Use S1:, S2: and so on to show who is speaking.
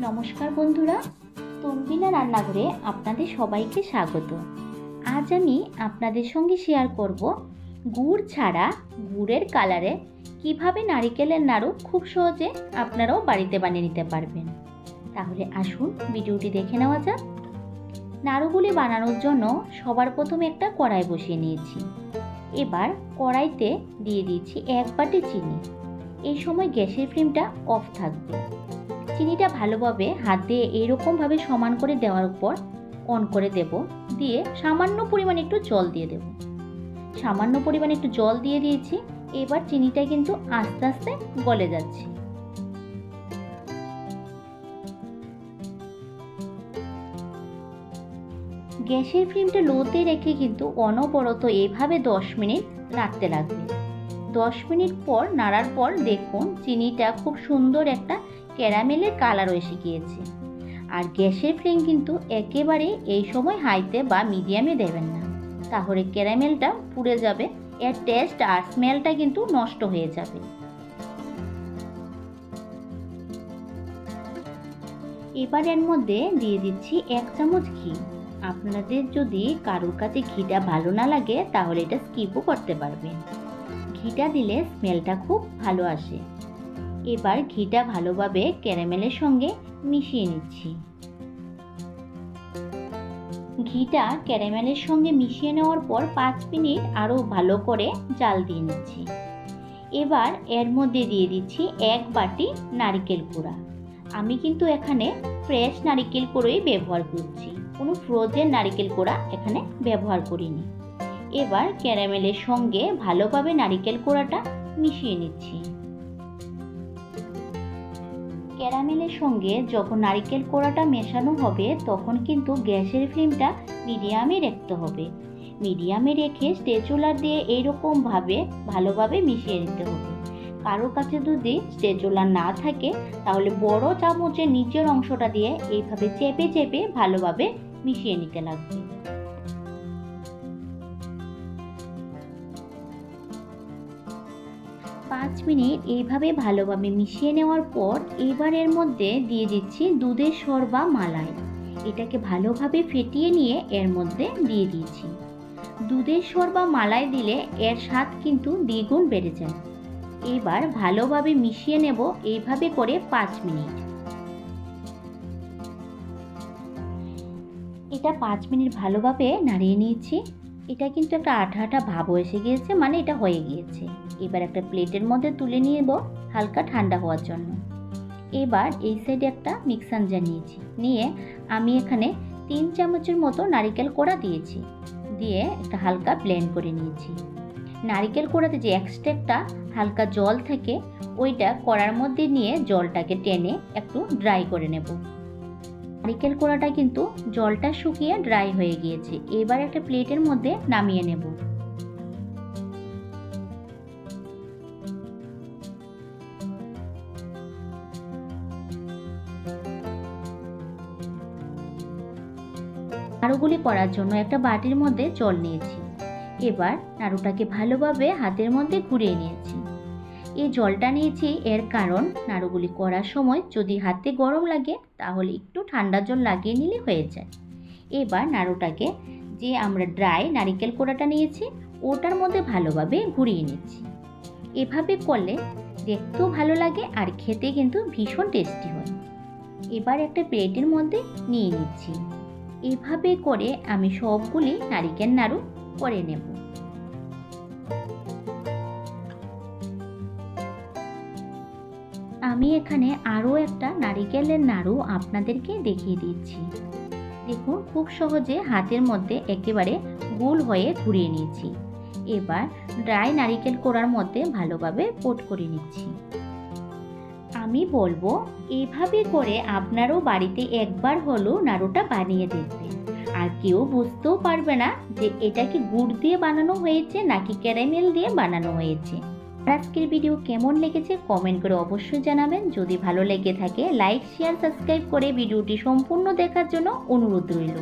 S1: নমস্কার বন্ধুরা, তনবিনা রান্নাঘরে আপনাদের সবাইকে স্বাগত। আজ আমি আপনাদের সঙ্গে শেয়ার করব গুড় ছাড়া গুড়ের কালারে কিভাবে নারিকেলের নাড়ু খুব সহজে আপনারাও বাড়িতে বানিয়ে নিতে পারবেন। তাহলে আসুন ভিডিওটি দেখে নেওয়া যাক। নাড়ুগুলি বানানোর জন্য সবার প্রথমে একটা কড়াই বসিয়ে নিয়েছি। এবার কড়াইতে দিয়ে দিয়েছি 1 বাটি চিনি। এই সময় গ্যাসের ফ্লেমটা অফ থাকবে। চিনিটা ভালোভাবে হাত দিয়ে এইরকমভাবে সমান করে দেওয়ার পর অন করে দেব। দিয়ে সামান্য পরিমাণে একটু জল দিয়ে দেব। সামান্য পরিমাণে একটু জল দিয়ে দিয়েছি। এবার চিনিটা কিন্তু আস্তে আস্তে গলে যাচ্ছে। গ্যাসের ফ্লেমটা লোতে রেখে কিন্তু অনবরত এভাবে 10 মিনিট নাড়তে লাগবে। 10 মিনিট পর নাড়ার পর দেখুন চিনিটা খুব সুন্দর একটা ক্যারামেলের কালার এসে গিয়েছে। আর গ্যাসের ফ্লেম কিন্তু একেবারে এই সময় হাইতে বা মিডিয়ামে দেবেন না, তাহলে ক্যারামেলটা পুড়ে যাবে, এর টেস্ট আর স্মেলটা কিন্তু নষ্ট হয়ে যাবে। এবার এর মধ্যে দিয়ে দিচ্ছি 1 চামচ ঘি। আপনাদের যদি কারোর কাছে ঘিটা ভালো না লাগে তাহলে এটা স্কিপও করতে পারবেন। ঘিটা দিলে স্মেলটা খুব ভালো আসে। এবার ঘিটা ভালোভাবে ক্যারামেলের সঙ্গে মিশিয়ে নিচ্ছি। ঘিটা ক্যারামেলের সঙ্গে মিশিয়ে নেওয়ার পর 5 মিনিট আরও ভালো করে জাল দিয়ে নিচ্ছি। এবার এর মধ্যে দিয়ে দিচ্ছি 1 বাটি নারকেল কোড়া। আমি কিন্তু এখানে ফ্রেশ নারকেল কোড়াই ব্যবহার করছি, কোনো ফ্রোজেন নারকেল কোড়া এখানে ব্যবহার করিনি। এবার ক্যারামেলের সঙ্গে ভালোভাবে নারকেল কোড়াটা মিশিয়ে নিচ্ছি। ক্যারামেলের সঙ্গে যখন নারকেল কোড়াটা মেশানো হবে তখন কিন্তু গ্যাসের ফ্লেমটা মিডিয়ামে রাখতে হবে। মিডিয়ামে রেখে স্প্যাচুলা দিয়ে এইরকমভাবে ভালোভাবে মিশিয়ে নিতে হবে। কারোর কাছে যদি স্প্যাচুলা না থাকে তাহলে বড় চামচের নিচের অংশটা দিয়ে এইভাবে চেপে চেপে ভালোভাবে মিশিয়ে নিতে লাগবে। পাঁচ মিনিট এইভাবে ভালোভাবে মিশিয়ে নেওয়ার পর এবার এর মধ্যে দিয়ে দিচ্ছি দুধের সর বা মালাই। এটাকে ভালোভাবে ফেটিয়ে নিয়ে এর মধ্যে দিয়ে দিয়েছি। দুধের সর বা মালাই দিলে এর স্বাদ কিন্তু দ্বিগুণ বেড়ে যায়। এবার ভালোভাবে মিশিয়ে নেব এইভাবে করে 5 মিনিট। এটা 5 মিনিট ভালোভাবে নাড়িয়ে নিয়েছি। এটা কিন্তু একটা আঠা আঠা ভাবও এসে গিয়েছে, মানে এটা হয়ে গিয়েছে। এবার একটা প্লেটের মধ্যে তুলে নিয়ে নেব হালকা ঠান্ডা হওয়ার জন্য। এবার এই সাইডে একটা মিক্সার জার নিয়েছি, নিয়ে আমি এখানে 3 চামচের মতো নারকেল কোড়া দিয়েছি, দিয়ে একটা হালকা ব্লেন্ড করে নিয়েছি। নারকেল কোড়াতে যে এক্সট্রা হালকা জল থাকে ওইটা কড়ার মধ্যে নিয়ে জলটাকে টেনে একটু ড্রাই করে নেব। নারকেল কোড়াটা কিন্তু জলটা শুকিয়ে ড্রাই হয়ে গিয়েছে। এবার একটা প্লেটের মধ্যে নামিয়ে নেব। নাড়ুগুলি করার জন্য একটা বাটির মধ্যে জল নিয়েছি। এবার নাড়ুটাকে ভালোভাবে হাতের মধ্যে ঘুরিয়ে নিয়েছি। এই জলটা নিয়েছি এর কারণ নাড়ুগুলি করার সময় যদি হাতে গরম লাগে তাহলে একটু ঠান্ডা জল লাগিয়ে নিলে হয়ে যায়। এবার নাড়ুটাকে যে আমরা ড্রাই নারকেল কোড়াটা নিয়েছি ওটার মধ্যে ভালোভাবে ঘুরিয়ে নিচ্ছি। এভাবে করলে দেখতেও ভালো লাগে আর খেতে কিন্তু ভীষণ টেস্টি হয়। এবার একটা প্লেটের মধ্যে নিয়ে নিচ্ছি। এভাবে করে আমি সবগুলি নারকেল নাড়ু করে নেব। আমি এখানে আরও একটা নারকেলের নাড়ু আপনাদেরকে দেখিয়ে দিচ্ছি। দেখুন খুব সহজে হাতের মধ্যে একেবারে গোল হয়ে ঘুরিয়ে নিয়েছি। এবার ড্রাই নারকেল কোড়ার মধ্যে ভালোভাবে কোট করে নিচ্ছি। আমি বলবো এইভাবে করে আপনারও বাড়িতে একবার হলেও নাড়ুটা বানিয়ে দেখবেন, আর কেউ বুঝতেও পারবে না যে এটা কি গুড় দিয়ে বানানো হয়েছে নাকি ক্যারামেল দিয়ে বানানো হয়েছে। আজকের ভিডিও কেমন লেগেছে কমেন্ট করে অবশ্যই জানাবেন। যদি ভালো লেগে থাকে লাইক শেয়ার সাবস্ক্রাইব করে ভিডিওটি সম্পূর্ণ দেখার জন্য অনুরোধ রইল।